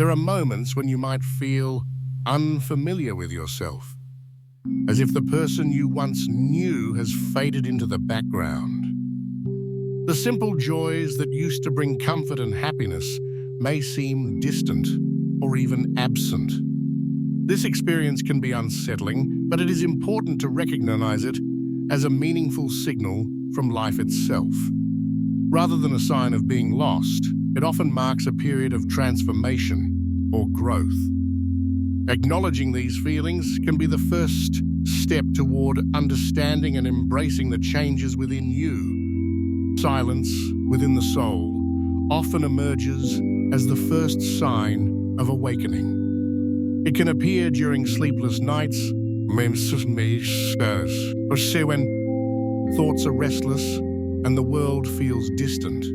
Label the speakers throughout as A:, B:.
A: There are moments when you might feel unfamiliar with yourself, as if the person you once knew has faded into the background. The simple joys that used to bring comfort and happiness may seem distant or even absent. This experience can be unsettling, but it is important to recognize it as a meaningful signal from life itself. Rather than a sign of being lost, it often marks a period of transformation or growth. Acknowledging these feelings can be the first step toward understanding and embracing the changes within you. Silence within the soul often emerges as the first sign of awakening. It can appear during sleepless nights, or say when thoughts are restless and the world feels distant.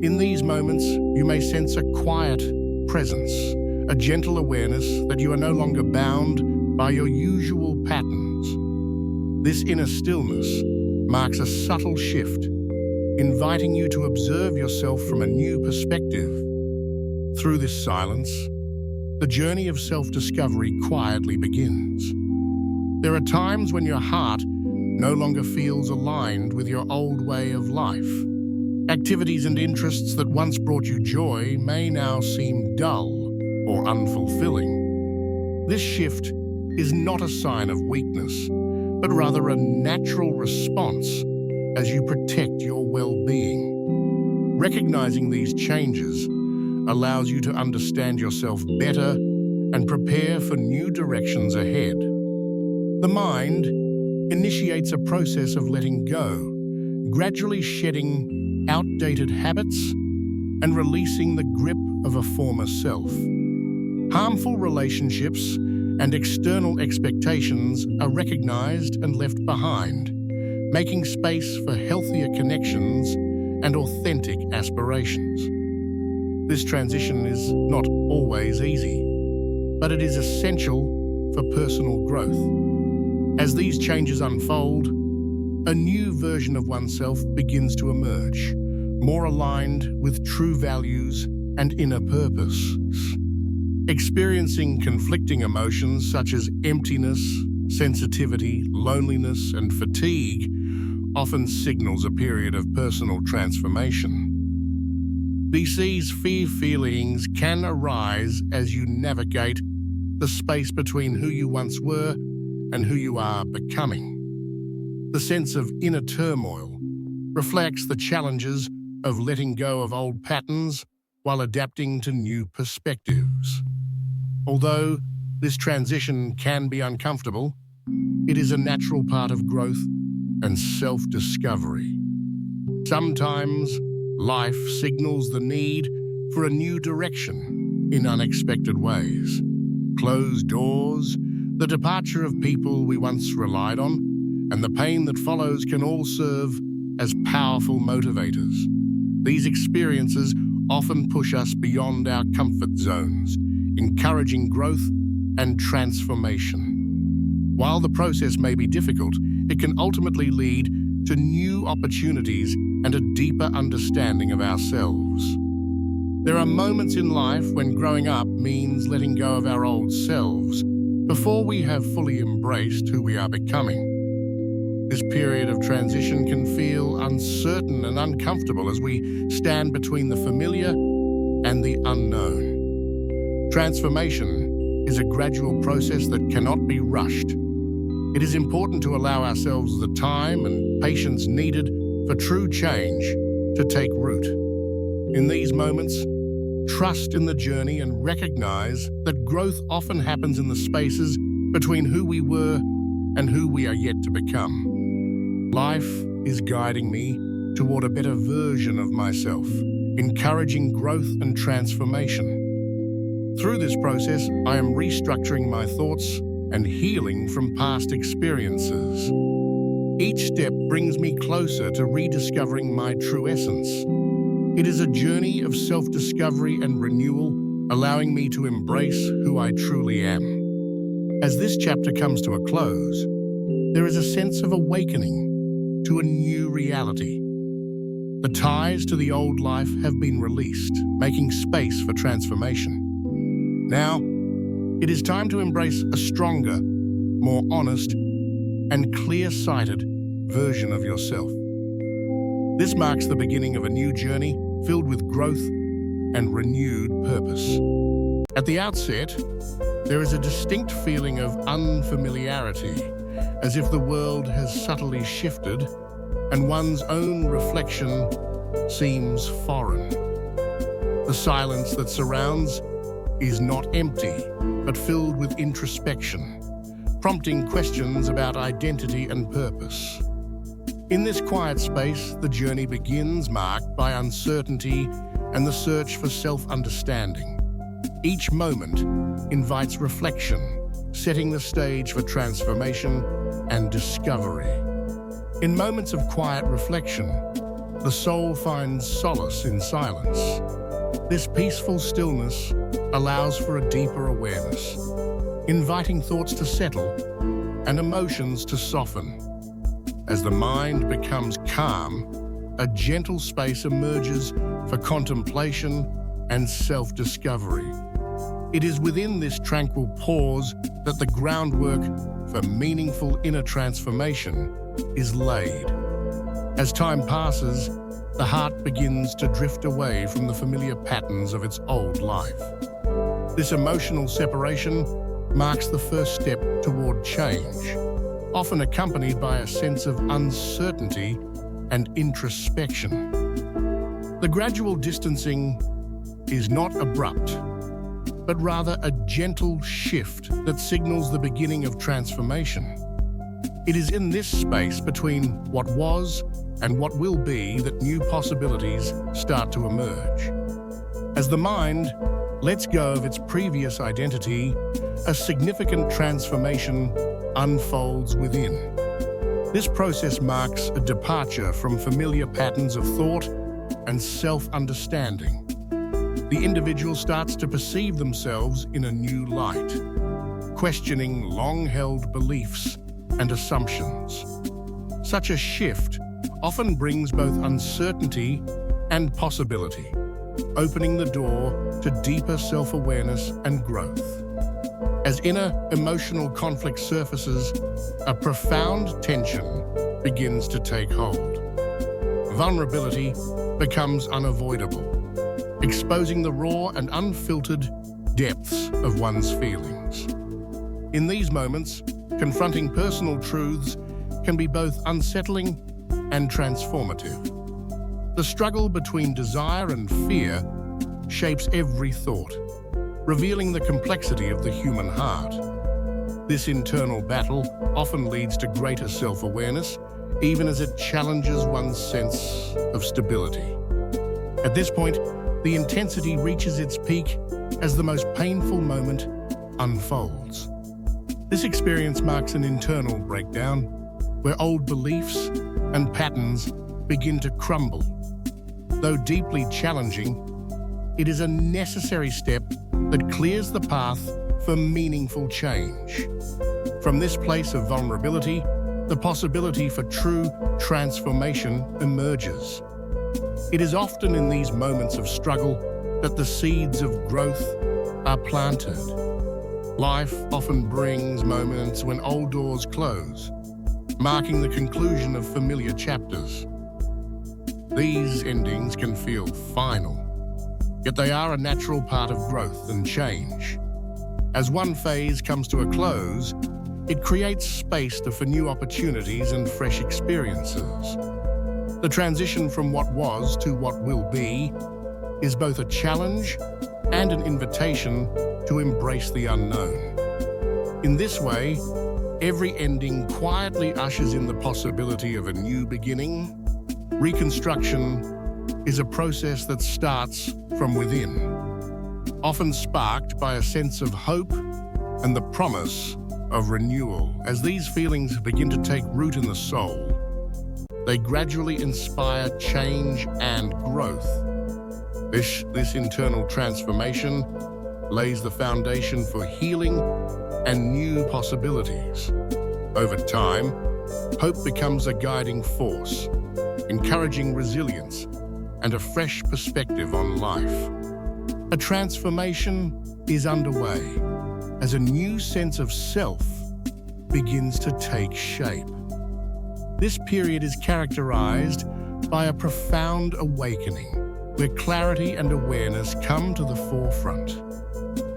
A: In these moments, you may sense a quiet presence, a gentle awareness that you are no longer bound by your usual patterns. This inner stillness marks a subtle shift, inviting you to observe yourself from a new perspective. Through this silence, the journey of self-discovery quietly begins. There are times when your heart no longer feels aligned with your old way of life. Activities and interests that once brought you joy may now seem dull or unfulfilling. This shift is not a sign of weakness, but rather a natural response as you protect your well-being. Recognizing these changes allows you to understand yourself better and prepare for new directions ahead. The mind initiates a process of letting go, gradually shedding outdated habits and releasing the grip of a former self. Harmful relationships and external expectations are recognized and left behind, making space for healthier connections and authentic aspirations. This transition is not always easy, but it is essential for personal growth. As these changes unfold, a new version of oneself begins to emerge, more aligned with true values and inner purpose. Experiencing conflicting emotions such as emptiness, sensitivity, loneliness, and fatigue often signals a period of personal transformation. These feelings can arise as you navigate the space between who you once were and who you are becoming. The sense of inner turmoil reflects the challenges of letting go of old patterns while adapting to new perspectives. Although this transition can be uncomfortable, it is a natural part of growth and self-discovery. Sometimes life signals the need for a new direction in unexpected ways. Closed doors, the departure of people we once relied on, and the pain that follows can all serve as powerful motivators. These experiences often push us beyond our comfort zones, encouraging growth and transformation. While the process may be difficult, it can ultimately lead to new opportunities and a deeper understanding of ourselves. There are moments in life when growing up means letting go of our old selves before we have fully embraced who we are becoming. This period of transition can feel uncertain and uncomfortable as we stand between the familiar and the unknown. Transformation is a gradual process that cannot be rushed. It is important to allow ourselves the time and patience needed for true change to take root. In these moments, trust in the journey and recognize that growth often happens in the spaces between who we were and who we are yet to become. Life is guiding me toward a better version of myself, encouraging growth and transformation. Through this process, I am restructuring my thoughts and healing from past experiences. Each step brings me closer to rediscovering my true essence. It is a journey of self-discovery and renewal, allowing me to embrace who I truly am. As this chapter comes to a close, there is a sense of awakening to a new reality. The ties to the old life have been released, making space for transformation. Now, it is time to embrace a stronger, more honest, and clear-sighted version of yourself. This marks the beginning of a new journey filled with growth and renewed purpose. At the outset, there is a distinct feeling of unfamiliarity, as if the world has subtly shifted and one's own reflection seems foreign. The silence that surrounds is not empty, but filled with introspection, prompting questions about identity and purpose. In this quiet space, the journey begins, marked by uncertainty and the search for self-understanding. Each moment invites reflection, setting the stage for transformation and discovery. In moments of quiet reflection, the soul finds solace in silence. This peaceful stillness allows for a deeper awareness, inviting thoughts to settle and emotions to soften. As the mind becomes calm, a gentle space emerges for contemplation and self-discovery. It is within this tranquil pause that the groundwork for meaningful inner transformation is laid. As time passes, the heart begins to drift away from the familiar patterns of its old life. This emotional separation marks the first step toward change, often accompanied by a sense of uncertainty and introspection. The gradual distancing is not abrupt, but rather a gentle shift that signals the beginning of transformation. It is in this space between what was and what will be that new possibilities start to emerge. As the mind lets go of its previous identity, a significant transformation unfolds within. This process marks a departure from familiar patterns of thought and self-understanding. The individual starts to perceive themselves in a new light, questioning long-held beliefs and assumptions. Such a shift often brings both uncertainty and possibility, opening the door to deeper self-awareness and growth. As inner emotional conflict surfaces, a profound tension begins to take hold. Vulnerability becomes unavoidable, exposing the raw and unfiltered depths of one's feelings. In these moments, confronting personal truths can be both unsettling and transformative. The struggle between desire and fear shapes every thought, revealing the complexity of the human heart. This internal battle often leads to greater self-awareness, even as it challenges one's sense of stability. At this point, the intensity reaches its peak as the most painful moment unfolds. This experience marks an internal breakdown, where old beliefs and patterns begin to crumble. Though deeply challenging, it is a necessary step that clears the path for meaningful change. From this place of vulnerability, the possibility for true transformation emerges. It is often in these moments of struggle that the seeds of growth are planted. Life often brings moments when old doors close, marking the conclusion of familiar chapters. These endings can feel final, yet they are a natural part of growth and change. As one phase comes to a close, it creates space for new opportunities and fresh experiences. The transition from what was to what will be is both a challenge and an invitation to embrace the unknown. In this way, every ending quietly ushers in the possibility of a new beginning. Reconstruction is a process that starts from within, often sparked by a sense of hope and the promise of renewal. As these feelings begin to take root in the soul, they gradually inspire change and growth. This internal transformation lays the foundation for healing and new possibilities. Over time, hope becomes a guiding force, encouraging resilience and a fresh perspective on life. A transformation is underway as a new sense of self begins to take shape. This period is characterized by a profound awakening, where clarity and awareness come to the forefront.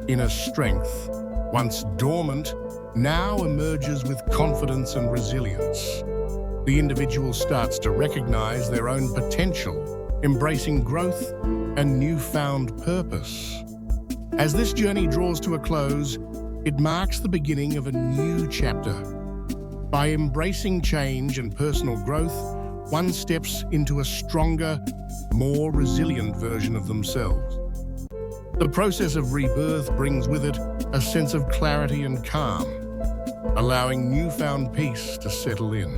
A: Inner strength, once dormant, now emerges with confidence and resilience. The individual starts to recognize their own potential, embracing growth and newfound purpose. As this journey draws to a close, it marks the beginning of a new chapter. By embracing change and personal growth, one steps into a stronger, more resilient version of themselves. The process of rebirth brings with it a sense of clarity and calm, allowing newfound peace to settle in.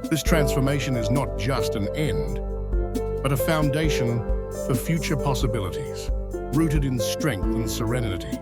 A: This transformation is not just an end, but a foundation for future possibilities, rooted in strength and serenity.